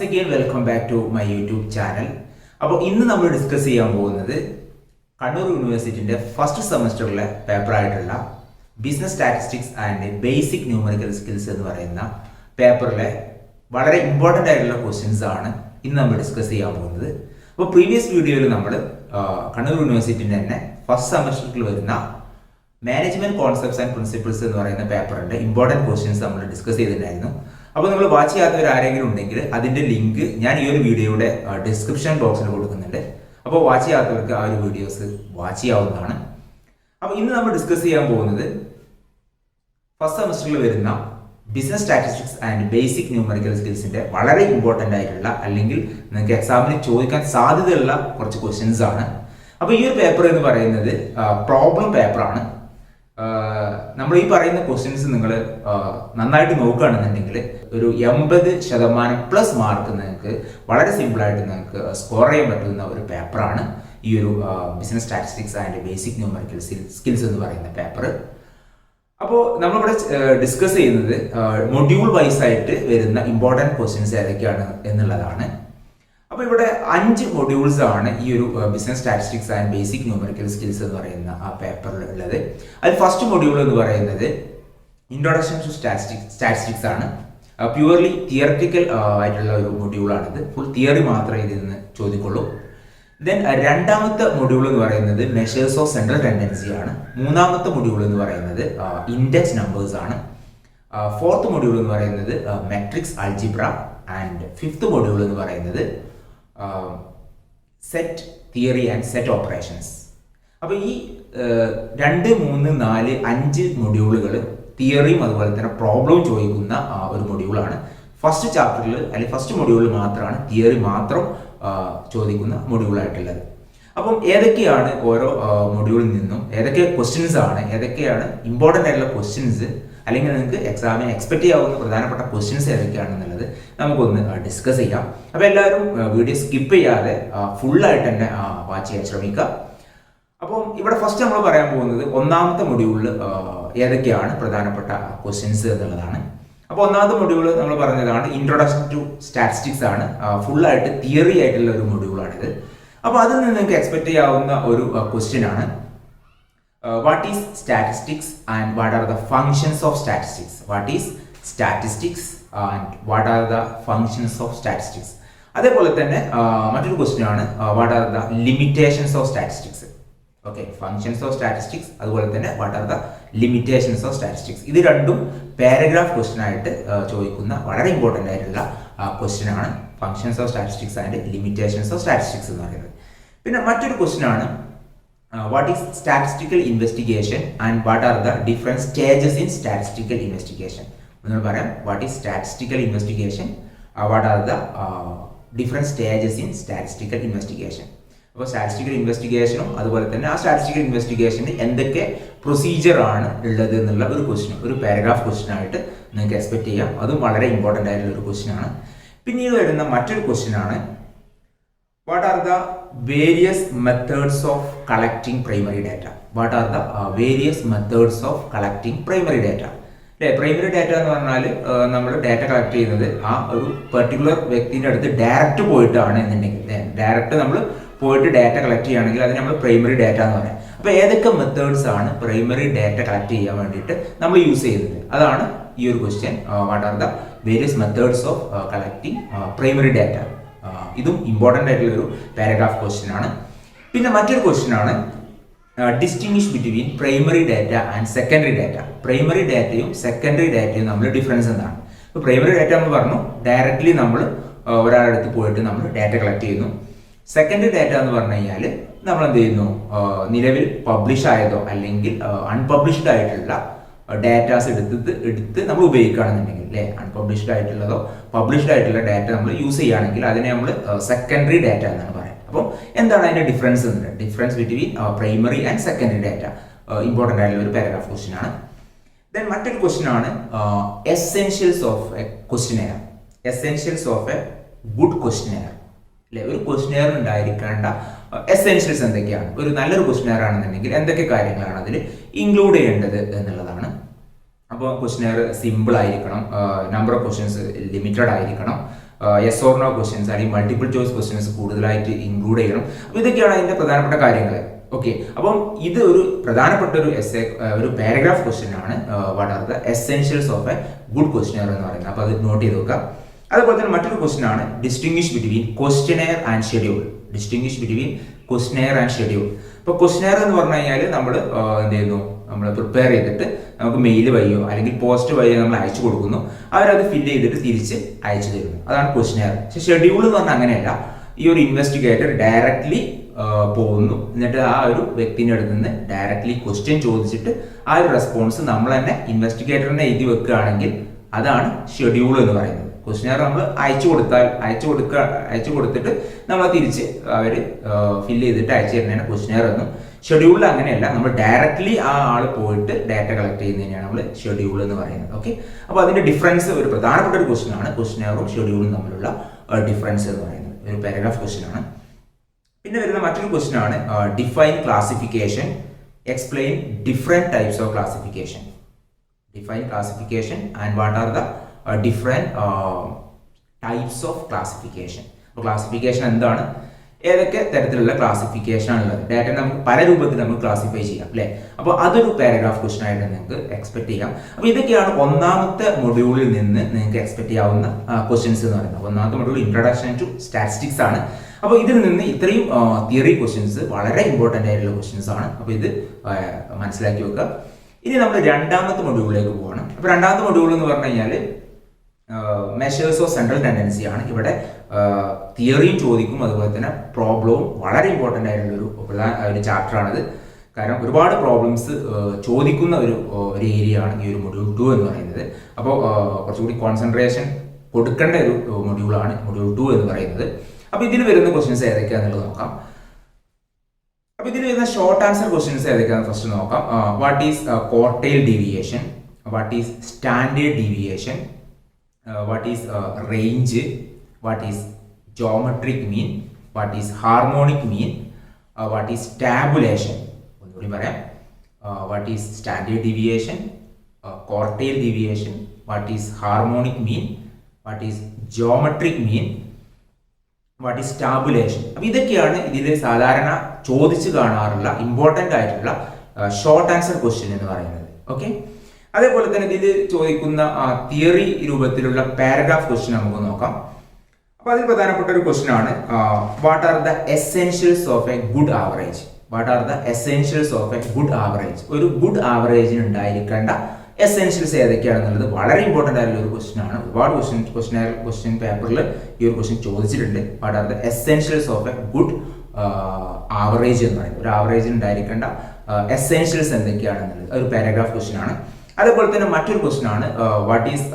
Once again, welcome back to my YouTube channel. അപ്പോൾ ഇന്ന് നമ്മൾ ഡിസ്കസ് ചെയ്യാൻ പോകുന്നത് കണ്ണൂർ യൂണിവേഴ്സിറ്റിൻ്റെ ഫസ്റ്റ് സെമസ്റ്ററിലെ പേപ്പറായിട്ടുള്ള business statistics and basic numerical skills എന്ന് പറയുന്ന പേപ്പറിലെ വളരെ ഇമ്പോർട്ടൻ്റ് ആയിട്ടുള്ള ക്വസ്റ്റ്യൻസ് ആണ് ഇന്ന് നമ്മൾ ഡിസ്കസ് ചെയ്യാൻ പോകുന്നത്. അപ്പോൾ പ്രീവിയസ് വീഡിയോയിൽ നമ്മൾ കണ്ണൂർ യൂണിവേഴ്സിറ്റിൻ്റെ തന്നെ ഫസ്റ്റ് സെമസ്റ്ററിൽ വരുന്ന മാനേജ്മെന്റ് കോൺസെപ്റ്റ്സ് ആൻഡ് പ്രിൻസിപ്പിൾസ് എന്ന് പറയുന്ന പേപ്പറിൻ്റെ ഇമ്പോർട്ടൻറ്റ് ക്വസ്റ്റ്യൻസ് നമ്മൾ ഡിസ്കസ് ചെയ്തിട്ടുണ്ടായിരുന്നു. അപ്പോൾ നിങ്ങൾ വാച്ച് ചെയ്യാത്തവർ ആരെങ്കിലും ഉണ്ടെങ്കിൽ അതിൻ്റെ ലിങ്ക് ഞാൻ ഈ ഒരു വീഡിയോയുടെ ഡിസ്ക്രിപ്ഷൻ ബോക്സിൽ കൊടുക്കുന്നുണ്ട്. അപ്പോൾ വാച്ച് ചെയ്യാത്തവർക്ക് ആ ഒരു വീഡിയോസ് വാച്ച് ചെയ്യാവുന്നതാണ്. അപ്പോൾ ഇന്ന് നമ്മൾ ഡിസ്കസ് ചെയ്യാൻ പോകുന്നത് ഫസ്റ്റ് സെമസ്റ്ററിൽ വരുന്ന business statistics and basic numerical സ്കിൽസിൻ്റെ വളരെ ഇമ്പോർട്ടൻ്റ് ആയിട്ടുള്ള അല്ലെങ്കിൽ നിങ്ങൾക്ക് എക്സാമിന് ചോദിക്കാൻ സാധ്യതയുള്ള കുറച്ച് ക്വസ്റ്റ്യൻസ് ആണ്. അപ്പോൾ ഈ ഒരു പേപ്പർ എന്ന് പറയുന്നത് പ്രോബ്ലം പേപ്പറാണ്. നമ്മൾ ഈ പറയുന്ന ക്വസ്റ്റ്യൻസ് നിങ്ങൾ നന്നായിട്ട് നോക്കുകയാണെന്നുണ്ടെങ്കിൽ ഒരു 80% മാർക്ക് നിങ്ങൾക്ക് വളരെ സിമ്പിളായിട്ട് നിങ്ങൾക്ക് സ്കോർ ചെയ്യാൻ പറ്റുന്ന ഒരു പേപ്പറാണ് ഈ ഒരു business statistics and basic numerical skills എന്ന് പറയുന്ന പേപ്പർ. അപ്പോൾ നമ്മളിവിടെ ഡിസ്കസ് ചെയ്യുന്നത് മൊഡ്യൂൾ വൈസ് ആയിട്ട് വരുന്ന ഇമ്പോർട്ടൻറ്റ് ക്വസ്റ്റ്യൻസ് ഏതൊക്കെയാണ് എന്നുള്ളതാണ്. അപ്പോൾ ഇവിടെ 5 മൊഡ്യൂൾസ് ആണ് ഈ ഒരു business statistics and basic numerical skills എന്ന് പറയുന്ന ആ പേപ്പറിൽ ഉള്ളത്. അതിൽ ഫസ്റ്റ് മൊഡ്യൂൾ എന്ന് പറയുന്നത് ഇൻട്രൊഡക്ഷൻ ടു സ്റ്റാറ്റിസ്റ്റിക്സ് ആണ്. പ്യുവർലി തിയറിറ്റിക്കൽ ആയിട്ടുള്ള ഒരു മൊഡ്യൂളാണിത്. ഫുൾ തിയറി മാത്രമേ ഇതിൽ നിന്ന് ചോദിക്കുള്ളൂ. ദെൻ രണ്ടാമത്തെ മൊഡ്യൂൾ എന്ന് പറയുന്നത് മെഷേഴ്സ് ഓഫ് സെൻട്രൽ ടെൻഡൻസി ആണ്. മൂന്നാമത്തെ മൊഡ്യൂൾ എന്ന് പറയുന്നത് ഇൻഡെക്സ് നമ്പേഴ്സ് ആണ്. ഫോർത്ത് മൊഡ്യൂൾ എന്ന് പറയുന്നത് matrix algebra and fifth module എന്ന് പറയുന്നത് set theory and set operations. അപ്പോൾ ഈ 2, 3, 4, 5 മൊഡ്യൂളുകൾ തിയറിയും അതുപോലെ തന്നെ പ്രോബ്ലവും ചോദിക്കുന്ന ഒരു മൊഡ്യൂളാണ്. ഫസ്റ്റ് ചാപ്റ്ററിൽ അല്ലെങ്കിൽ ഫസ്റ്റ് മൊഡ്യൂളിൽ മാത്രമാണ് തിയറി മാത്രം ചോദിക്കുന്ന മൊഡ്യൂളായിട്ടുള്ളത്. അപ്പം ഏതൊക്കെയാണ് ഓരോ മൊഡ്യൂളിൽ നിന്നും ഏതൊക്കെ ക്വസ്റ്റ്യൻസ് ആണ്, ഏതൊക്കെയാണ് ഇമ്പോർട്ടൻ്റ് ആയിട്ടുള്ള ക്വസ്റ്റ്യൻസ് അല്ലെങ്കിൽ നിങ്ങൾക്ക് എക്സാമിന് എക്സ്പെക്ട് ചെയ്യാവുന്ന പ്രധാനപ്പെട്ട ക്വസ്റ്റ്യൻസ് ഏതൊക്കെയാണെന്നുള്ളത് നമുക്കൊന്ന് ഡിസ്കസ് ചെയ്യാം. അപ്പോൾ എല്ലാവരും വീഡിയോ സ്കിപ്പ് ചെയ്യാതെ ഫുള്ളായിട്ട് തന്നെ വാച്ച് ചെയ്യാൻ ശ്രമിക്കുക. അപ്പം ഇവിടെ ഫസ്റ്റ് നമ്മൾ പറയാൻ പോകുന്നത് ഒന്നാമത്തെ മൊഡ്യൂളിൽ ഏതൊക്കെയാണ് പ്രധാനപ്പെട്ട ക്വസ്റ്റ്യൻസ് എന്നുള്ളതാണ്. അപ്പോൾ ഒന്നാമത്തെ മൊഡ്യൂൾ നമ്മൾ പറഞ്ഞതാണ് ഇൻട്രൊഡക്ഷൻ ടു സ്റ്റാറ്റിസ്റ്റിക്സ് ആണ്. ഫുള്ളായിട്ട് തിയറി ആയിട്ടുള്ള ഒരു മൊഡ്യൂളാണിത്. അപ്പോൾ അതിൽ നിന്ന് നിങ്ങൾക്ക് എക്സ്പെക്ട് ചെയ്യാവുന്ന ഒരു ക്വസ്റ്റ്യൻ ആണ് what is statistics and what are the functions of statistics? What is statistics and what are the functions of statistics? അതേപോലെ തന്നെ മറ്റൊരു ക്വസ്റ്റ്യൻ ആണ് what are the limitations of statistics? Okay, functions of statistics അതുപോലെ തന്നെ what are the limitations of statistics? ഇത് രണ്ടും paragraph question ആയിട്ട് ചോദിക്കുന്ന വളരെ ഇമ്പോർട്ടൻ്റ് ആയിട്ടുള്ള ക്വസ്റ്റ്യൻ ആണ് functions of statistics and limitations of statistics എന്ന് പറയുന്നത്. പിന്നെ മറ്റൊരു ക്വസ്റ്റ്യൻ ആണ് what is statistical investigation and what are the different stages in statistical investigation? ഒന്നുകൂടെ പറയാം, what is statistical investigation, what are the different stages in statistical investigation? അപ്പോൾ statistical ഇൻവെസ്റ്റിഗേഷനും അതുപോലെ തന്നെ ആ സ്റ്റാറ്റിസ്റ്റിക്കൽ ഇൻവെസ്റ്റിഗേഷന് എന്തൊക്കെ പ്രൊസീജിയർ ആണ് ഉള്ളത് എന്നുള്ള ഒരു ക്വസ്റ്റ്യൻ, ഒരു പാരഗ്രാഫ് ക്വസ്റ്റ്യൻ ആയിട്ട് നിങ്ങൾക്ക് എക്സ്പെക്ട് ചെയ്യാം. അതും വളരെ ഇമ്പോർട്ടൻ്റ് ആയിട്ടുള്ള ഒരു ക്വസ്റ്റ്യൻ ആണ്. പിന്നീട് വരുന്ന മറ്റൊരു ക്വസ്റ്റ്യൻ ആണ് what are the various methods of collecting primary data? What are the various methods of collecting primary data? അല്ലേ, പ്രൈമറി ഡാറ്റ എന്ന് പറഞ്ഞാൽ നമ്മൾ ഡാറ്റ കളക്ട് ചെയ്യുന്നത് ആ ഒരു പെർട്ടിക്കുലർ വ്യക്തിൻ്റെ അടുത്ത് ഡയറക്റ്റ് പോയിട്ടാണ് എന്നുണ്ടെങ്കിൽ, ഡയറക്റ്റ് നമ്മൾ പോയിട്ട് ഡാറ്റ കളക്ട് ചെയ്യുകയാണെങ്കിൽ അതിന് നമ്മൾ പ്രൈമറി ഡാറ്റ എന്ന് പറയാം. അപ്പോൾ ഏതൊക്കെ മെത്തേഡ്സ് ആണ് പ്രൈമറി ഡാറ്റ കളക്ട് ചെയ്യാൻ വേണ്ടിയിട്ട് നമ്മൾ യൂസ് ചെയ്യുന്നത്, അതാണ് ഈ ഒരു question. What are the various methods of collecting primary data. ഇതും ഇമ്പോർട്ടൻ്റ് ആയിട്ടുള്ള ഒരു പാരഗ്രാഫ് ക്വസ്റ്റ്യൻ ആണ്. പിന്നെ മറ്റൊരു ക്വസ്റ്റ്യൻ ആണ് distinguish between primary data and secondary data. Primary ഡാറ്റയും സെക്കൻഡറി ഡാറ്റയും നമ്മൾ ഡിഫറൻസ് എന്താണ്? ഇപ്പോൾ പ്രൈമറി ഡാറ്റ നമ്മൾ പറഞ്ഞു, ഡയറക്റ്റ്ലി നമ്മൾ ഒരാളുടെ അടുത്ത് പോയിട്ട് നമ്മൾ ഡാറ്റ കളക്ട് ചെയ്യുന്നു. സെക്കൻഡറി ഡാറ്റ എന്ന് പറഞ്ഞു കഴിഞ്ഞാൽ നമ്മൾ എന്ത് ചെയ്യുന്നു, നിലവിൽ പബ്ലിഷ് ആയതോ അല്ലെങ്കിൽ അൺപബ്ലിഷ്ഡ് ആയിട്ടുള്ള ഡാറ്റാസ് എടുത്ത് നമ്മൾ ഉപയോഗിക്കുകയാണെന്നുണ്ടെങ്കിൽ, അല്ലേ, അൺപബ്ലിഷ്ഡ് ആയിട്ടുള്ളതോ പബ്ലിഷ്ഡ് ആയിട്ടുള്ള ഡാറ്റ നമ്മൾ യൂസ് ചെയ്യുകയാണെങ്കിൽ അതിനെ നമ്മൾ സെക്കൻഡറി ഡാറ്റ എന്നാണ് പറയുന്നത്. അപ്പം എന്താണ് അതിൻ്റെ ഡിഫറൻസ് എന്നുള്ളത്, difference between primary and secondary data, important ആയിട്ടുള്ള ഒരു പാരഗ്രാഫ് ക്വസ്റ്റ്യൻ ആണ്. ദെൻ മറ്റൊരു ക്വസ്റ്റ്യൻ ആണ് essentials of A questionnaire. Essentials of A good questionnaire, അല്ലെ, ഒരു ക്വസ്റ്റ്യനെയർ ഉണ്ടായിരിക്കേണ്ട എസെൻഷ്യൽസ് എന്തൊക്കെയാണ്? ഒരു നല്ലൊരു ക്വസ്റ്റ്യനെയർ ആണെന്നുണ്ടെങ്കിൽ എന്തൊക്കെ കാര്യങ്ങളാണ് അതിൽ ഇൻക്ലൂഡ് ചെയ്യേണ്ടത് എന്നുള്ളതാണ്. അപ്പോൾ ക്വസ്റ്റ്യനെയർ സിമ്പിൾ ആയിരിക്കണം, നമ്പർ ഓഫ് ക്വസ്റ്റ്യൻസ് ലിമിറ്റഡ് ആയിരിക്കണം, യെസ് ഓർ നോ ക്വസ്റ്റ്യൻസ് അല്ലെങ്കിൽ മൾട്ടിപ്പിൾ ചോയ്സ് ക്വസ്റ്റ്യൻസ് കൂടുതലായിട്ട് ഇൻക്ലൂഡ് ചെയ്യണം. അപ്പോൾ ഇതൊക്കെയാണ് അതിൻ്റെ പ്രധാനപ്പെട്ട കാര്യങ്ങൾ. ഓക്കെ, അപ്പം ഇത് ഒരു പ്രധാനപ്പെട്ട ഒരു ഒരു പാരഗ്രാഫ് ക്വസ്റ്റ്യൻ ആണ്. What are the essentials of A good questionnaire എന്ന് പറയുന്നത്. അപ്പോൾ അത് നോട്ട് ചെയ്ത് വെക്കാം. അതുപോലെ തന്നെ മറ്റൊരു ക്വസ്റ്റ്യൻ ആണ് distinguish between questionnaire and schedule. Distinguish between questionnaire and schedule. ഇപ്പോൾ ക്വസ്റ്റ്യനെയർ എന്ന് പറഞ്ഞു കഴിഞ്ഞാൽ നമ്മൾ എന്ത് ചെയ്യുന്നു, നമ്മൾ പ്രിപ്പയർ ചെയ്തിട്ട് നമുക്ക് മെയിൽ വഴിയോ അല്ലെങ്കിൽ പോസ്റ്റ് വഴിയോ നമ്മൾ അയച്ചു കൊടുക്കുന്നു. അവരത് ഫില്ല് ചെയ്തിട്ട് തിരിച്ച് അയച്ചു തരുന്നു. അതാണ് ക്വസ്റ്റ്യനെയർ. പക്ഷേ ഷെഡ്യൂൾ എന്ന് പറഞ്ഞാൽ അങ്ങനെയല്ല. ഈ ഒരു ഇൻവെസ്റ്റിഗേറ്റർ ഡയറക്ട്ലി പോകുന്നു, എന്നിട്ട് ആ ഒരു വ്യക്തിൻ്റെ അടുത്ത് നിന്ന് ഡയറക്ട്ലി ക്വസ്റ്റ്യൻ ചോദിച്ചിട്ട് ആ ഒരു റെസ്പോൺസ് നമ്മൾ തന്നെ ഇൻവെസ്റ്റിഗേറ്ററിനെ എഴുതി വെക്കുകയാണെങ്കിൽ അതാണ് ഷെഡ്യൂൾ എന്ന് പറയുന്നത്. ക്വസ്റ്റ്യനെയർ നമ്മൾ അയച്ചു കൊടുത്തിട്ട് നമ്മൾ തിരിച്ച് അവർ ഫില്ല് ചെയ്തിട്ട് അയച്ചു തരുന്നതാണ് ക്വസ്റ്റ്യനെയർ എന്നും. ഷെഡ്യൂളിൽ അങ്ങനെയല്ല, നമ്മൾ ഡയറക്ട്ലി ആ ആൾ പോയിട്ട് ഡാറ്റ കളക്ട് ചെയ്യുന്നതിനാണ് നമ്മൾ ഷെഡ്യൂൾ എന്ന് പറയുന്നത്. ഓക്കെ, അപ്പോൾ അതിൻ്റെ ഡിഫറൻസ് ഒരു പ്രധാനപ്പെട്ട ഒരു ക്വസ്റ്റ്യൻ ആണ്. ക്വസ്റ്റ്യനെയറും ഷെഡ്യൂളും തമ്മിലുള്ള ഡിഫറൻസ് എന്ന് പറയുന്നത് ഒരു പാരഗ്രാഫ് ക്വസ്റ്റ്യൻ ആണ്. പിന്നെ വരുന്ന മറ്റൊരു ക്വസ്റ്റ്യൻ ആണ് define classification, explain different types of classification. Define classification and what are the different types of classification. അപ്പോൾ ക്ലാസിഫിക്കേഷൻ എന്താണ്, ഏതൊക്കെ തരത്തിലുള്ള ക്ലാസിഫിക്കേഷൻ ആണുള്ളത്, ഡാറ്റ നമുക്ക് പല രൂപത്തിൽ നമുക്ക് ക്ലാസിഫൈ ചെയ്യാം അല്ലേ. അപ്പോൾ അതൊരു പാരഗ്രാഫ് ക്വസ്റ്റ്യൻ ആയിട്ട് നിങ്ങൾക്ക് എക്സ്പെക്ട് ചെയ്യാം. അപ്പോൾ ഇതൊക്കെയാണ് ഒന്നാമത്തെ മൊഡ്യൂളിൽ നിന്ന് നിങ്ങൾക്ക് എക്സ്പെക്ട് ചെയ്യാവുന്ന ക്വസ്റ്റ്യൻസ് എന്ന് പറയുന്നത്. ഒന്നാമത്തെ മൊഡ്യൂൾ ഇൻട്രൊഡക്ഷൻ ടു സ്റ്റാറ്റിസ്റ്റിക്സ് ആണ്. അപ്പോൾ ഇതിൽ നിന്ന് ഇത്രയും തിയറി ക്വസ്റ്റ്യൻസ് വളരെ ഇമ്പോർട്ടൻ്റ് ആയിട്ടുള്ള ക്വസ്റ്റ്യൻസ് ആണ്. അപ്പോൾ ഇത് മനസ്സിലാക്കി വെക്കുക. ഇനി നമ്മൾ രണ്ടാമത്തെ മൊഡ്യൂളിലേക്ക് പോകണം. അപ്പോൾ രണ്ടാമത്തെ മൊഡ്യൂൾ എന്ന് പറഞ്ഞു കഴിഞ്ഞാൽ മെഷേഴ്സ് ഓഫ് സെൻട്രൽ ടെൻഡൻസി ആണ്. ഇവിടെ തിയറിയും ചോദിക്കും, അതുപോലെ തന്നെ പ്രോബ്ലവും വളരെ ഇമ്പോർട്ടൻ്റ് ആയിട്ടുള്ള ഒരു ചാപ്റ്ററാണിത്. കാരണം ഒരുപാട് പ്രോബ്ലംസ് ചോദിക്കുന്ന ഒരു ഏരിയ ആണ് ഈ ഒരു മൊഡ്യൂൾ 2 എന്ന് പറയുന്നത്. അപ്പോൾ കുറച്ചുകൂടി കോൺസെൻട്രേഷൻ കൊടുക്കേണ്ട ഒരു മൊഡ്യൂളാണ് മൊഡ്യൂൾ 2 എന്ന് പറയുന്നത്. അപ്പോൾ ഇതിൽ വരുന്ന ക്വസ്റ്റ്യൻസ് ഏതൊക്കെയാണെന്നുള്ളത് നോക്കാം. അപ്പോൾ ഇതിൽ വരുന്ന ഷോർട്ട് ആൻസർ ക്വസ്റ്റ്യൻസ് ഏതൊക്കെയാണെന്ന് ഫസ്റ്റ് നോക്കാം. What is quartile deviation, what is standard deviation, what is range, what is geometric mean, what is harmonic mean, what is tabulation. ഒന്നുകൂടി പറയാം. What is standard deviation, quartile deviation, what is harmonic mean, what is geometric mean, what is tabulation. അപ്പോൾ ഇതൊക്കെയാണ് ഇതിൽ സാധാരണ ചോദിച്ചു കാണാറുള്ള important ആയിട്ടുള്ള short answer question എന്ന് പറയുന്നത്. ഓക്കെ, അതേപോലെ തന്നെ ഇതിൽ ചോദിക്കുന്ന തിയറി രൂപത്തിലുള്ള പാരഗ്രാഫ് ക്വസ്റ്റ്യൻ നമുക്ക് നോക്കാം. അപ്പോൾ അതിൽ പ്രധാനപ്പെട്ട ഒരു ക്വസ്റ്റ്യൻ ആണ് what are the essentials of A good average. What are the essentials of A good average. ഒരു ഗുഡ് ആവറേജിന് ഉണ്ടായിരിക്കേണ്ട എസെൻഷ്യൽസ് ഏതൊക്കെയാണെന്നുള്ളത് വളരെ ഇമ്പോർട്ടൻ്റ് ആയിട്ടുള്ള ഒരു ക്വസ്റ്റ്യൻ ആണ്. ഒരുപാട് ക്വസ്റ്റ്യൻ പേപ്പറിൽ ഈ ഒരു ക്വസ്റ്റ്യൻ ചോദിച്ചിട്ടുണ്ട്. What are the essentials of A good average എന്ന് പറയുന്നത്. ഒരു ആവറേജിന് ഉണ്ടായിരിക്കേണ്ട എസെൻഷ്യൽസ് എന്തൊക്കെയാണെന്നുള്ളത് ഒരു പാരഗ്രാഫ് ക്വസ്റ്റ്യൻ ആണ്. അതേപോലെ തന്നെ മറ്റൊരു ക്വസ്റ്റ്യൻ ആണ് what is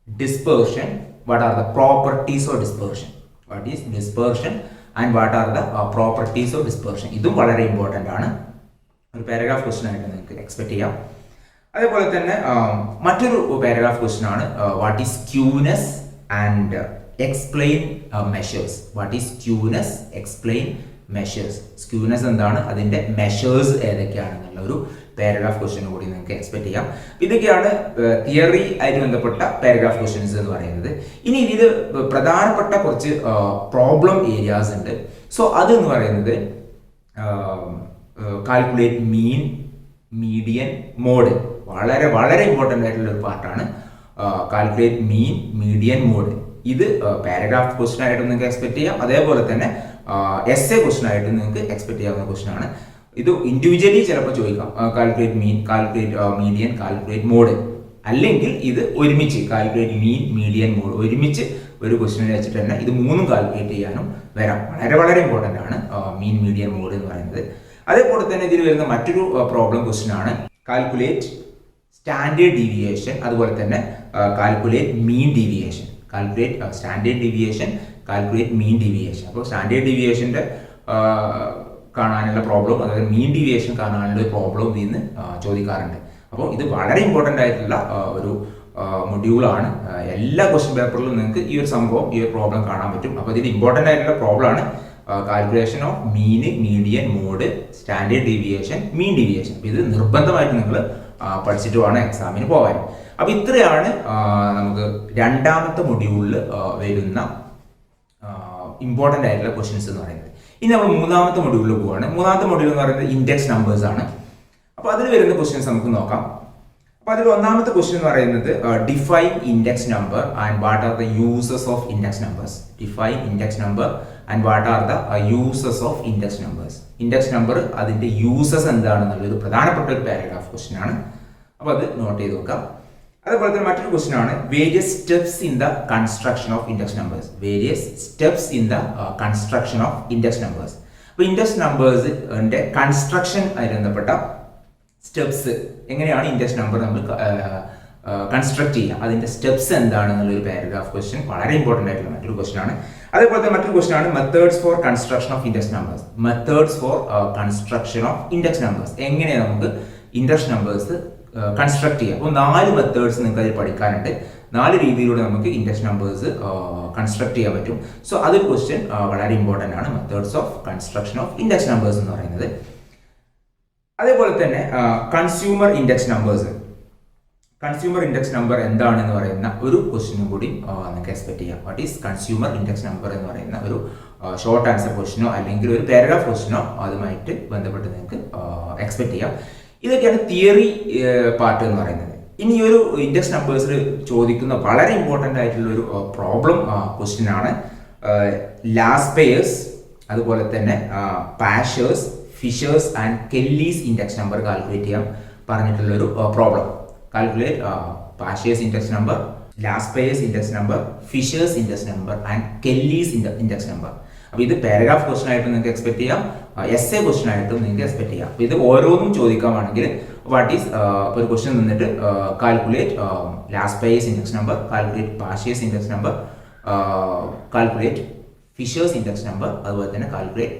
dispersion, what are the properties of dispersion. What is dispersion and what are the properties of dispersion. ഇതും വളരെ ഇമ്പോർട്ടൻ്റ് ആണ്. ഒരു പാരഗ്രാഫ് ക്വസ്റ്റ്യൻ ആയിട്ട് നിങ്ങൾക്ക് എക്സ്പെക്ട് ചെയ്യാം. അതേപോലെ തന്നെ മറ്റൊരു പാരഗ്രാഫ് ക്വസ്റ്റ്യൻ ആണ് what is skewness and explain measures. What is skewness, explain measures. Skewness എന്താണ്, അതിൻ്റെ മെഷേഴ്സ് ഏതൊക്കെയാണെന്നുള്ള ഒരു പാരഗ്രാഫ് ക്വസ്റ്റ്യൻ കൂടി നിങ്ങൾക്ക് എക്സ്പെക്ട് ചെയ്യാം. ഇതൊക്കെയാണ് തിയറി ആയിട്ട് ബന്ധപ്പെട്ട പാരഗ്രാഫ് ക്വസ്റ്റ്യൻസ് എന്ന് പറയുന്നത്. ഇനി ഇതിൽ പ്രധാനപ്പെട്ട കുറച്ച് പ്രോബ്ലം ഏരിയാസ് ഉണ്ട്. സോ അതെന്ന് പറയുന്നത് കാൽക്കുലേറ്റ് മീൻ, മീഡിയൻ, മോഡ്. വളരെ വളരെ ഇമ്പോർട്ടൻ്റ് ആയിട്ടുള്ള ഒരു പാർട്ടാണ് കാൽക്കുലേറ്റ് മീൻ, മീഡിയൻ, മോഡ്. ഇത് പാരഗ്രാഫ് ക്വസ്റ്റ്യൻ ആയിട്ട് നിങ്ങൾക്ക് എക്സ്പെക്ട് ചെയ്യാം. അതേപോലെ തന്നെ എസ്സേ ക്വസ്റ്റ്യൻ ആയിട്ട് നിങ്ങൾക്ക് എക്സ്പെക്ട് ചെയ്യാവുന്ന ക്വസ്റ്റ്യൻ ആണ്. ഇത് ഇൻഡിവിജ്വലി ചിലപ്പോൾ ചോദിക്കാം, കാൽക്കുലേറ്റ് മീൻ, കാൽക്കുലേറ്റ് മീഡിയൻ, കാൽക്കുലേറ്റ് മോഡ്. അല്ലെങ്കിൽ ഇത് ഒരുമിച്ച് കാൽക്കുലേറ്റ് മീൻ, മീഡിയൻ, മോഡ് ഒരുമിച്ച് ഒരു ക്വസ്റ്റ്യൻ വെച്ചിട്ട് തന്നെ ഇത് മൂന്നും കാൽക്കുലേറ്റ് ചെയ്യാനും വരാം. വളരെ വളരെ ഇമ്പോർട്ടൻ്റ് ആണ് മീൻ, മീഡിയൻ, മോഡ് എന്ന് പറയുന്നത്. അതേപോലെ തന്നെ ഇതിൽ വരുന്ന മറ്റൊരു പ്രോബ്ലം ക്വസ്റ്റ്യൻ ആണ് കാൽക്കുലേറ്റ് സ്റ്റാൻഡേർഡ് ഡീവിയേഷൻ, അതുപോലെ തന്നെ calculate mean deviation. Calculate standard deviation, calculate മീൻ ഡീവിയേഷൻ. അപ്പോൾ സ്റ്റാൻഡേർഡ് ഡീവിയേഷൻ്റെ കാണാനുള്ള പ്രോബ്ലം, അതായത് മീൻ ഡീവിയേഷൻ കാണാനുള്ള പ്രോബ്ലം ഇതിന് ചോദിക്കാറുണ്ട്. അപ്പോൾ ഇത് വളരെ ഇമ്പോർട്ടൻ്റ് ആയിട്ടുള്ള ഒരു മൊഡ്യൂളാണ്. എല്ലാ ക്വസ്റ്റ്യൻ പേപ്പറിലും നിങ്ങൾക്ക് ഈ ഒരു സംഭവം, ഈ ഒരു പ്രോബ്ലം കാണാൻ പറ്റും. അപ്പോൾ ഇതിൽ ഇമ്പോർട്ടൻ്റ് ആയിട്ടുള്ള പ്രോബ്ലമാണ് calculation of mean, median, mode, standard deviation, mean deviation. അപ്പോൾ ഇത് നിർബന്ധമായിട്ട് നിങ്ങൾ പഠിച്ചിട്ട് വേണം എക്സാമിന് പോകാൻ. അപ്പോൾ ഇത്രയാണ് നമുക്ക് രണ്ടാമത്തെ മൊഡ്യൂളിൽ വരുന്ന ഇമ്പോർട്ടൻ്റ് ആയിട്ടുള്ള ക്വസ്റ്റ്യൻസ് എന്ന് പറയുന്നത്. ഇനി നമ്മൾ മൂന്നാമത്തെ മൊഡ്യൂളിൽ പോവുകയാണ്. മൂന്നാമത്തെ മൊഡ്യൂൾ എന്ന് പറയുന്നത് ഇൻഡെക്സ് നമ്പേഴ്സ് ആണ്. അപ്പോൾ അതിൽ വരുന്ന ക്വസ്റ്റ്യൻസ് നമുക്ക് നോക്കാം. അപ്പോൾ അതിൽ ഒന്നാമത്തെ ക്വസ്റ്റ്യൻ എന്ന് പറയുന്നത് define index number and what are the uses of index numbers. Define index number and what are the uses of index numbers. Index number അതിൻ്റെ യൂസസ് എന്താണെന്നുള്ളൊരു പ്രധാനപ്പെട്ട ഒരു പാരഗ്രാഫ് ക്വസ്റ്റ്യൻ ആണ്. അപ്പോൾ അത് നോട്ട് ചെയ്ത് നോക്കാം. അതുപോലെ തന്നെ മറ്റൊരു ക്വസ്റ്റ്യൻ ആണ് various steps in the construction of index numbers. Various steps in the construction of index numbers. അപ്പോൾ ഇൻഡെക്സ് നമ്പേഴ്സിന്റെ കൺസ്ട്രക്ഷൻ ആയി ബന്ധപ്പെട്ട സ്റ്റെപ്സ്, എങ്ങനെയാണ് ഇൻഡെക്സ് നമ്പർ നമ്മൾ കൺസ്ട്രക്ട് ചെയ്യുക, അതിന്റെ സ്റ്റെപ്സ് എന്താണെന്നുള്ളൊരു പാരഗ്രാഫ് ക്വസ്റ്റ്യൻ, വളരെ ഇമ്പോർട്ടൻ്റ് ആയിട്ടുള്ള മറ്റൊരു ക്വസ്റ്റ്യൻ ആണ്. അതേപോലെ തന്നെ മറ്റൊരു ക്വസ്റ്റ്യൻ ആണ് methods four construction of index numbers. Methods four construction of index numbers, എങ്ങനെ നമുക്ക് ഇൻഡെക്സ് നമ്പേഴ്സ് കൺസ്ട്രക്ട് ചെയ്യാം. അപ്പോൾ 4 മെത്തേഡ്സ് നിങ്ങൾക്ക് അതിൽ പഠിക്കാനുണ്ട്. 4 രീതിയിലൂടെ നമുക്ക് ഇൻഡെക്സ് നമ്പേഴ്സ് കൺസ്ട്രക്ട് ചെയ്യാൻ പറ്റും. സോ അതൊരു ക്വസ്റ്റ്യൻ വളരെ ഇമ്പോർട്ടൻ്റ് ആണ്, methods of construction of index numbers എന്ന് പറയുന്നത്. അതേപോലെ തന്നെ consumer index numbers, consumer index number എന്താണെന്ന് പറയുന്ന ഒരു ക്വസ്റ്റ്യനും കൂടി നിങ്ങൾക്ക് എക്സ്പെക്ട് ചെയ്യാം. What is consumer index number എന്ന് പറയുന്ന ഒരു ഷോർട്ട് ആൻസർ ക്വസ്റ്റ്യനോ അല്ലെങ്കിൽ ഒരു പാരഗ്രാഫ് ക്വസ്റ്റ്യനോ അതുമായിട്ട് ബന്ധപ്പെട്ട് നിങ്ങൾക്ക് എക്സ്പെക്ട് ചെയ്യാം. ഇതൊക്കെയാണ് തിയറി പാർട്ട് എന്ന് പറയുന്നത്. ഇനി ഈ ഒരു ഇൻഡെക്സ് നമ്പേഴ്സിൽ ചോദിക്കുന്ന വളരെ ഇമ്പോർട്ടൻ്റ് ആയിട്ടുള്ള ഒരു പ്രോബ്ലം ക്വസ്റ്റ്യൻ ആണ് ലാസ്പേയേഴ്സ്, അതുപോലെ തന്നെ Paasche's, Fisher's and Kelly's index number calculate ചെയ്യാൻ പറഞ്ഞിട്ടുള്ള ഒരു problem. Calculate Paasche's index number, Laspeyres index number, Fisher's index number and Kelly's index number. അപ്പോൾ ഇത് പാരഗ്രാഫ് ക്വസ്റ്റൻ ആയിട്ട് നിങ്ങൾക്ക് എക്സ്പെക്ട് ചെയ്യാം, എസ് എ ക്വസ്റ്റൻ ആയിട്ടും നിങ്ങൾക്ക് എക്സ്പെക്ട് ചെയ്യാം. അപ്പോൾ ഇത് ഓരോന്നും ചോദിക്കാമാണെങ്കിൽ വാട്ട് ഈസ് ഒരു ക്വസ്റ്റൻ നിന്നിട്ട് calculate Laspeyres index number, calculate Paasche's index number, calculate Fisher's index number, അതുപോലെ തന്നെ കാൽക്കുലേറ്റ്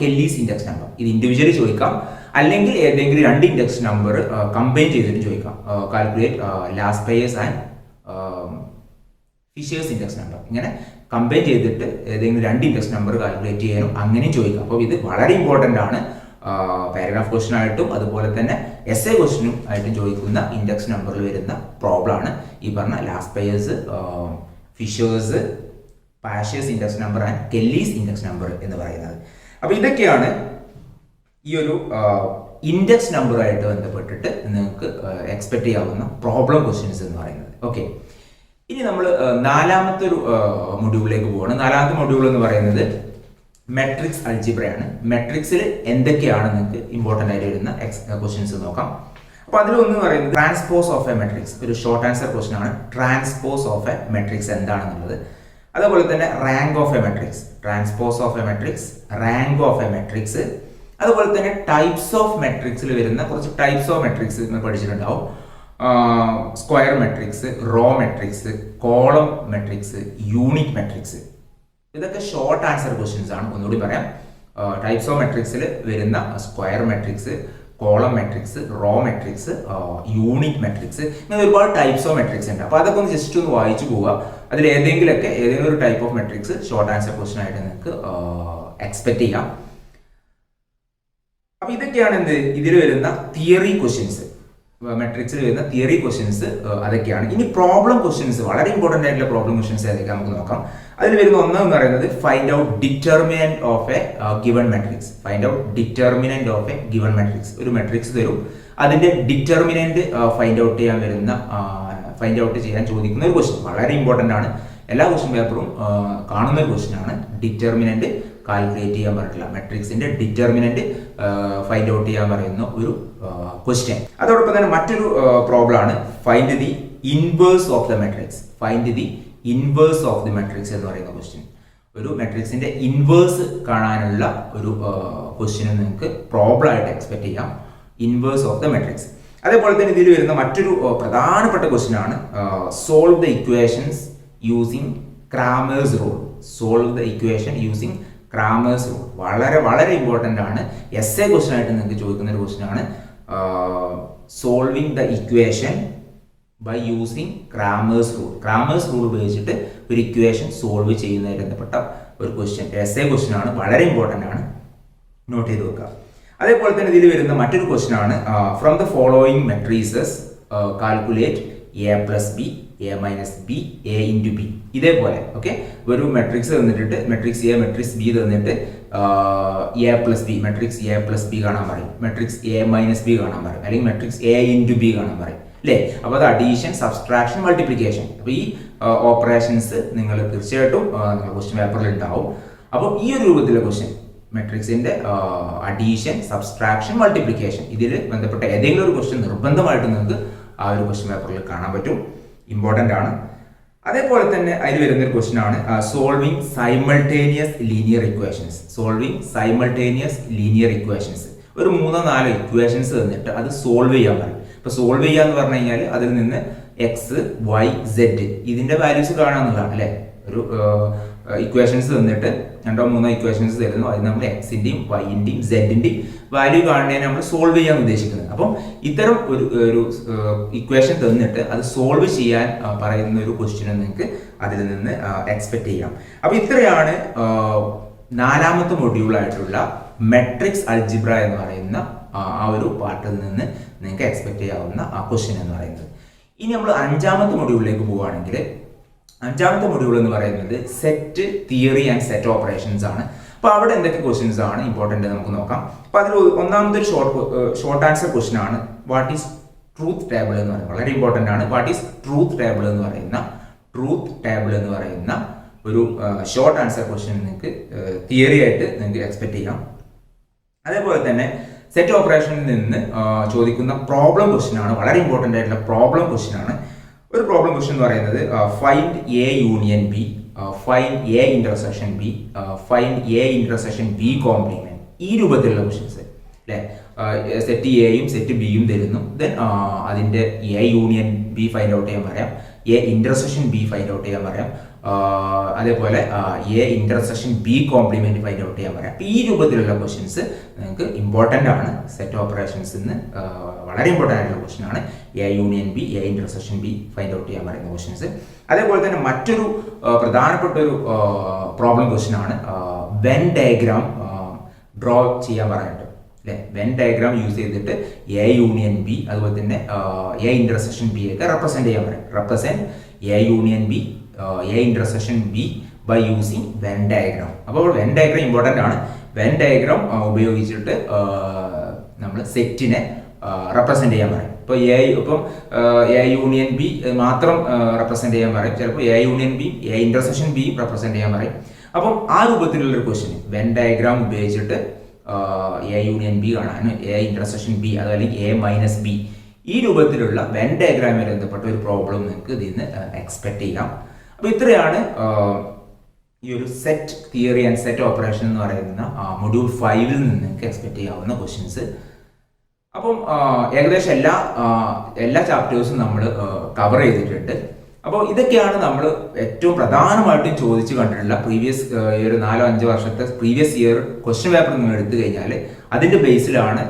കെല്ലീസ് ഇൻഡെക്സ് നമ്പർ. ഇത് ഇൻഡിവിജ്വലി ചോദിക്കാം, അല്ലെങ്കിൽ ഏതെങ്കിലും 2 ഇൻഡെക്സ് നമ്പർ കമ്പൈൻ ചെയ്തിട്ട് ചോദിക്കാം. Calculate Laspeyres and Fisher's index number, ഇങ്ങനെ കമ്പൈൻ ചെയ്തിട്ട് ഏതെങ്കിലും 2 ഇൻഡെക്സ് നമ്പർ കാൽക്കുലേറ്റ് ചെയ്യാനും അങ്ങനെയും ചോദിക്കാം. അപ്പോൾ ഇത് വളരെ ഇമ്പോർട്ടൻ്റ് ആണ്, പാരഗ്രാഫ് ക്വസ്റ്റൻ ആയിട്ടും അതുപോലെ തന്നെ എസ് എ ക്വസ്റ്റനും ആയിട്ടും ചോദിക്കുന്ന ഇൻഡെക്സ് നമ്പറിൽ വരുന്ന പ്രോബ്ലം ആണ് ഈ പറഞ്ഞ Laspeyres, Fisher's, Paasche's index number and Kelly's index number എന്ന് പറയുന്നത്. അപ്പോൾ ഇതൊക്കെയാണ് ഈ ഒരു ഇൻഡെക്സ് നമ്പറുമായിട്ട് ബന്ധപ്പെട്ടിട്ട് നിങ്ങൾക്ക് എക്സ്പെക്ട് ചെയ്യാവുന്ന പ്രോബ്ലം ക്വസ്റ്റ്യൻസ് എന്ന് പറയുന്നത്. ഓക്കെ, ഇനി നമ്മൾ നാലാമത്തെ ഒരു മൊഡ്യൂളിലേക്ക് പോവാണ്. നാലാമത്തെ മൊഡ്യൂൾ എന്ന് പറയുന്നത് മെട്രിക്സ് അൾജിബ്രയാണ്. മെട്രിക്സിൽ എന്തൊക്കെയാണ് നിങ്ങൾക്ക് ഇമ്പോർട്ടൻ്റ് ആയിട്ട് വരുന്ന ക്വസ്റ്റ്യൻസ് നോക്കാം. അപ്പോൾ അതിലൊന്ന് പറയുന്നത് ട്രാൻസ്പോസ് ഓഫ് എ മെട്രിക്സ്, ഒരു ഷോർട്ട് ആൻസർ ക്വസ്റ്റ്യൻ ആണ്. ട്രാൻസ്പോസ് ഓഫ് എ മെട്രിക്സ് എന്താണെന്നുള്ളത്. അതുപോലെ തന്നെ rank of A matrix, transpose of A matrix, rank of A matrix. അതുപോലെ തന്നെ ടൈപ്സ് ഓഫ് മെട്രിക്സിൽ വരുന്ന കുറച്ച് ടൈപ്സ് ഓഫ് മെട്രിക്സ് നിങ്ങൾ പഠിച്ചിട്ടുണ്ടാവും. Square matrix, row matrix, column matrix, unit matrix. ഇതൊക്കെ ഷോർട്ട് ആൻസർ ക്വസ്റ്റ്യൻസ് ആണ്. ഒന്നുകൂടി പറയാം, ടൈപ്സ് ഓഫ് മെട്രിക്സിൽ വരുന്ന square matrix, column matrix, row matrix, unit matrix, ഇങ്ങനെ ഒരുപാട് ടൈപ്സ് ഓഫ് മെട്രിക്സ് ഉണ്ട്. അപ്പോൾ അതൊക്കെ ഒന്ന് ജസ്റ്റ് ഒന്ന് വായിച്ചു പോവുക. അതിൽ ഏതെങ്കിലും ഒരു type of matrix short answer question ആയിട്ട് നിങ്ങൾക്ക് എക്സ്പെക്ട് ചെയ്യാം. അപ്പോൾ ഇതൊക്കെയാണ് ഇതിൽ വരുന്ന തിയറി ക്വസ്റ്റ്യൻസ്, മെട്രിക്സിൽ വരുന്ന തിയറി ക്വസ്റ്റ്യൻസ് അതൊക്കെയാണ്. ഇനി പ്രോബ്ലം ക്വസ്റ്റ്യൻസ്, വളരെ ഇമ്പോർട്ടൻ്റ് ആയിട്ടുള്ള പ്രോബ്ലം ക്വസ്റ്റ്യൻസ് ഏതൊക്കെ നമുക്ക് നോക്കാം. അതിൽ വരുന്ന ഒന്നെന്ന് പറയുന്നത് find out determinant of A given matrix. Find out determinant of A given matrix. ഒരു മെട്രിക്സ് തരും, അതിന്റെ ഡിറ്റർമിനന്റ് ഫൈൻഡ് ഔട്ട് ചെയ്യാൻ ചോദിക്കുന്ന ഒരു ക്വസ്റ്റ്യൻ, വളരെ ഇമ്പോർട്ടൻ്റ് ആണ്. എല്ലാ ക്വസ്റ്റ്യൻ പേപ്പറും കാണുന്ന ഒരു ക്വസ്റ്റ്യൻ ആണ്. ഡിറ്റർമിനന്റ് കാൽക്കുലേറ്റ് ചെയ്യാൻ പറഞ്ഞിട്ടുള്ള മെട്രിക്സിന്റെ ഡിറ്റർമിനന്റ് ഫൈൻഡ് ഔട്ട് ചെയ്യാൻ പറയുന്ന ഒരു ക്വസ്റ്റ്യൻ. അതോടൊപ്പം തന്നെ മറ്റൊരു പ്രോബ്ലം ആണ് find the inverse of the matrix. Find the inverse of the matrix എന്ന് പറയുന്ന ക്വസ്റ്റ്യൻ. ഒരു മെട്രിക്സിന്റെ ഇൻവേഴ്സ് കാണാനുള്ള ഒരു ക്വസ്റ്റ്യൻ നിങ്ങൾക്ക് പ്രോബ്ലം ആയിട്ട് എക്സ്പെക്ട് ചെയ്യാം, ഇൻവേഴ്സ് ഓഫ് ദ മെട്രിക്സ്. അതേപോലെ തന്നെ ഇതിൽ വരുന്ന മറ്റൊരു പ്രധാനപ്പെട്ട ക്വസ്റ്റ്യൻ ആണ് solve the equations using Cramer's rule. Solve the equation using Cramer's rule വളരെ വളരെ ഇമ്പോർട്ടൻ്റ് ആണ്. എസ് എ ക്വസ്റ്റ്യൻ ആയിട്ട് നിങ്ങൾക്ക് ചോദിക്കുന്ന ഒരു ക്വസ്റ്റ്യൻ ആണ് solving the equation by using Cramer's rule. Cramer's rule ഉപയോഗിച്ചിട്ട് ഒരു ഇക്വേഷൻ സോൾവ് ചെയ്യുന്നതിന് ബന്ധപ്പെട്ട ഒരു ക്വസ്റ്റ്യൻ, എസ് എ ക്വസ്റ്റ്യൻ ആണ്, വളരെ ഇമ്പോർട്ടൻ്റ് ആണ്, നോട്ട് ചെയ്ത് വെക്കുക. അതേപോലെ തന്നെ ഇതിൽ വരുന്ന മറ്റൊരു ക്വസ്റ്റ്യൻ ആണ് from the following matrices calculate A plus B, A minus B, A into B. ഇതേപോലെ ഓക്കെ ഒരു മെട്രിക്സ് തന്നിട്ട് മെട്രിക്സ് എ മെട്രിക്സ് ബി തന്നിട്ട് A plus B matrix A plus B കാണാൻ പറയും, മെട്രിക്സ് എ മൈനസ് ബി കാണാൻ പറയും, അല്ലെങ്കിൽ matrix A into B കാണാൻ പറയും അല്ലേ. അപ്പോൾ അത് അഡീഷൻ, സബ്സ്ട്രാക്ഷൻ, മൾട്ടിപ്ലിക്കേഷൻ. അപ്പോൾ ഈ ഓപ്പറേഷൻസ് നിങ്ങൾ തീർച്ചയായിട്ടും നിങ്ങൾ ക്വസ്റ്റ്യൻ പേപ്പറിൽ ഉണ്ടാവും. അപ്പോൾ ഈ ഒരു രൂപത്തിലെ ക്വസ്റ്റ്യൻ മെട്രിക്സിന്റെ അഡീഷൻ, സബ്സ്ട്രാക്ഷൻ, മൾട്ടിപ്ലിക്കേഷൻ ഇതിൽ ബന്ധപ്പെട്ട ഏതെങ്കിലും ഒരു ക്വസ്റ്റ്യൻ നിർബന്ധമായിട്ട് നിങ്ങൾക്ക് ആ ഒരു ക്വസ്റ്റ്യൻ പേപ്പറിൽ കാണാൻ പറ്റും. ഇമ്പോർട്ടൻ്റ് ആണ്. അതേപോലെ തന്നെ അതിൽ വരുന്നൊരു ക്വസ്റ്റ്യൻ ആണ് solving simultaneous linear equations. Solving simultaneous linear equations. ഒരു 3-4 ഇക്വേഷൻസ് തന്നിട്ട് അത് സോൾവ് ചെയ്യാൻ പറയും. ഇപ്പൊ സോൾവ് ചെയ്യാന്ന് പറഞ്ഞു കഴിഞ്ഞാൽ അതിൽ നിന്ന് എക്സ്, വൈ, സെഡ് ഇതിന്റെ വാല്യൂസ് കാണാന്നുള്ളതാണ് അല്ലെ. ഒരു ഇക്വേഷൻസ് തന്നിട്ട് 2-3 ഇക്വേഷൻസ് തരുന്നു. അതിൽ നമ്മൾ എക്സിന്റെയും വൈന്റെയും സെഡിന്റെയും വാല്യൂ കാണുന്നതിന് നമ്മൾ സോൾവ് ചെയ്യാൻ ഉദ്ദേശിക്കുന്നത്. അപ്പം ഇത്തരം ഒരു ഇക്വേഷൻ തന്നിട്ട് അത് സോൾവ് ചെയ്യാൻ പറയുന്ന ഒരു ക്വസ്റ്റ്യൻ നിങ്ങൾക്ക് അതിൽ നിന്ന് എക്സ്പെക്ട് ചെയ്യാം. അപ്പൊ ഇത്രയാണ് 4ാമത്തെ മൊഡ്യൂളായിട്ടുള്ള മെട്രിക്സ് അൽജിബ്ര എന്ന് പറയുന്ന ആ ഒരു പാർട്ടിൽ നിന്ന് നിങ്ങൾക്ക് എക്സ്പെക്ട് ചെയ്യാവുന്ന ആ ക്വസ്റ്റ്യൻ എന്ന് പറയുന്നത്. ഇനി നമ്മൾ 5ാമത്തെ മൊഡ്യൂളിലേക്ക് പോവുകയാണെങ്കിൽ 5ാമത്തെ മൊഡ്യൂൾ എന്ന് പറയുന്നത് set theory and set operations ആണ്. അപ്പോൾ അവിടെ എന്തൊക്കെ ക്വസ്റ്റ്യൻസ് ആണ് ഇമ്പോർട്ടൻ്റ് നമുക്ക് നോക്കാം. അപ്പോൾ അതിൽ ഒന്നാമത്തെ ഒരു ഷോർട്ട് ആൻസർ ക്വസ്റ്റ്യൻ ആണ് വാട്ട് ഈസ് ട്രൂത്ത് ടേബിൾ എന്ന് പറയുന്നത്. വളരെ ഇമ്പോർട്ടൻ്റ് ആണ്. വാട്ട് ഈസ് ട്രൂത്ത് ടേബിൾ എന്ന് പറയുന്ന ഒരു ഷോർട്ട് ആൻസർ ക്വസ്റ്റ്യൻ നിങ്ങൾക്ക് തിയറി ആയിട്ട് നിങ്ങൾക്ക് എക്സ്പെക്ട് ചെയ്യാം. അതേപോലെ തന്നെ സെറ്റ് ഓപ്പറേഷനിൽ നിന്ന് ചോദിക്കുന്ന പ്രോബ്ലം ക്വസ്റ്റ്യൻ ആണ്. വളരെ ഇമ്പോർട്ടൻ്റ് ആയിട്ടുള്ള പ്രോബ്ലം ക്വസ്റ്റ്യൻ ആണ്. ഒരു പ്രോബ്ലം ക്വസ്റ്റ്യൻ എന്ന് പറയുന്നത് find A union B, find A intersection B, find A intersection B complement. ഈ രൂപത്തിലുള്ള ക്വസ്റ്റ്യൻസ് അല്ലേ. സെറ്റ് എയും സെറ്റ് ബിയും തരുന്നു. ദെൻ അതിന്റെ A union B find out ചെയ്യാൻ പറയാം, A intersection B find out ചെയ്യാൻ പറയാം, അതേപോലെ A intersection B complement find out ചെയ്യാൻ പറയാം. ഈ രൂപത്തിലുള്ള ക്വസ്റ്റ്യൻസ് നിങ്ങൾക്ക് ഇമ്പോർട്ടൻ്റ് ആണ്. സെറ്റ് ഓപ്പറേഷൻസിൽ നിന്ന് വളരെ ഇമ്പോർട്ടൻ്റ് ആയിട്ടുള്ള ക്വസ്റ്റ്യൻ ആണ് A union B, A intersection B find out ചെയ്യാൻ പറയുന്ന ക്വസ്റ്റ്യൻസ്. അതേപോലെ തന്നെ മറ്റൊരു പ്രധാനപ്പെട്ട ഒരു പ്രോബ്ലം ക്വസ്റ്റ്യൻ ആണ് വെൻ ഡയഗ്രാം ഡ്രോ ചെയ്യാൻ പറയാനുണ്ട് അല്ലെ. വെൻ ഡയഗ്രാം യൂസ് ചെയ്തിട്ട് എ യൂണിയൻ ബി അതുപോലെ തന്നെ എ ഇന്റർസെക്ഷൻ ബി ഒക്കെ റെപ്രസെന്റ് ചെയ്യാൻ പറയും. Represent A union B, A intersection B by using Venn diagram. അപ്പോൾ വെൻ ഡയഗ്രാം ഇമ്പോർട്ടൻ്റ് ആണ്. വെൻ ഡയഗ്രാം ഉപയോഗിച്ചിട്ട് നമ്മൾ സെറ്റിനെ റെപ്രസെന്റ് ചെയ്യാൻ പറയും. ഇപ്പോൾ എ യൂണിയൻ ബി മാത്രം റെപ്രസെന്റ് ചെയ്യാൻ പറയും. ചിലപ്പോൾ A union B, A intersection B represent ചെയ്യാൻ പറയും. അപ്പം ആ രൂപത്തിലുള്ളൊരു ക്വസ്റ്റ്യൻ വെൻ ഡയഗ്രാം ഉപയോഗിച്ചിട്ട് എ യൂണിയൻ ബി കാണാനും എ ഇന്റർസെക്ഷൻ ബി അതല്ലെങ്കിൽ എ മൈനസ് ബി ഈ രൂപത്തിലുള്ള വെൻ ഡയഗ്രാമിൽ ബന്ധപ്പെട്ട ഒരു പ്രോബ്ലം നിങ്ങൾക്ക് ഇതിൽ നിന്ന് എക്സ്പെക്ട് ചെയ്യാം. അപ്പോൾ ഇത്രയാണ് ഈ ഒരു set theory and set operation എന്ന് പറയുന്ന മൊഡ്യൂൾ 5 നിന്ന് നിങ്ങൾക്ക് എക്സ്പെക്ട് ചെയ്യാവുന്ന ക്വസ്റ്റ്യൻസ്. അപ്പം ഏകദേശം എല്ലാ ചാപ്റ്റേഴ്സും നമ്മൾ കവർ ചെയ്തിട്ടുണ്ട്. അപ്പോൾ ഇതൊക്കെയാണ് നമ്മൾ ഏറ്റവും പ്രധാനമായിട്ടും ചോദിച്ചു കണ്ടിട്ടുള്ള പ്രീവിയസ് ഒരു 4-5 വർഷത്തെ പ്രീവിയസ് ഇയർ ക്വസ്റ്റ്യൻ പേപ്പർ നിങ്ങൾ എടുത്തു കഴിഞ്ഞാൽ അതിൻ്റെ ബേസിലാണ്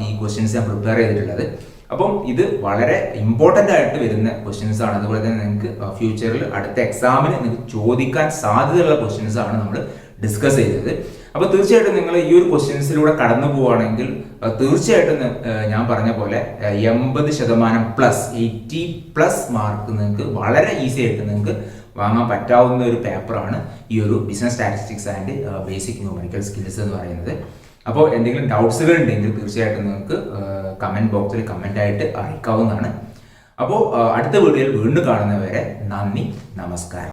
ഈ ക്വസ്റ്റ്യൻസ് ഞാൻ പ്രിപ്പയർ ചെയ്തിട്ടുള്ളത്. അപ്പം ഇത് വളരെ ഇമ്പോർട്ടൻ്റ് ആയിട്ട് വരുന്ന ക്വസ്റ്റ്യൻസ് ആണ്. അതുപോലെ തന്നെ നിങ്ങൾക്ക് ഫ്യൂച്ചറിൽ അടുത്ത എക്സാമിന് നിങ്ങൾക്ക് ചോദിക്കാൻ സാധ്യതയുള്ള ക്വസ്റ്റ്യൻസ് ആണ് നമ്മൾ ഡിസ്കസ് ചെയ്തത്. അപ്പോൾ തീർച്ചയായിട്ടും നിങ്ങൾ ഈ ഒരു ക്വസ്റ്റ്യൻസിലൂടെ കടന്നു പോവുകയാണെങ്കിൽ തീർച്ചയായിട്ടും ഞാൻ പറഞ്ഞ പോലെ 80% മാർക്ക് നിങ്ങൾക്ക് വളരെ ഈസി ആയിട്ട് നിങ്ങൾക്ക് വാങ്ങാൻ പറ്റാവുന്ന ഒരു പേപ്പറാണ് ഈ ഒരു business statistics and basic numerical skills എന്ന് പറയുന്നത്. അപ്പോൾ എന്തെങ്കിലും ഡൗട്ട്സുകൾ ഉണ്ടെങ്കിൽ തീർച്ചയായിട്ടും നിങ്ങൾക്ക് കമൻറ്റ് ബോക്സിൽ കമൻ്റ് ആയിട്ട് അറിയിക്കാവുന്നതാണ്. അപ്പോൾ അടുത്ത വീഡിയോയിൽ വീണ്ടും കാണുന്നവരെ നന്ദി, നമസ്കാരം.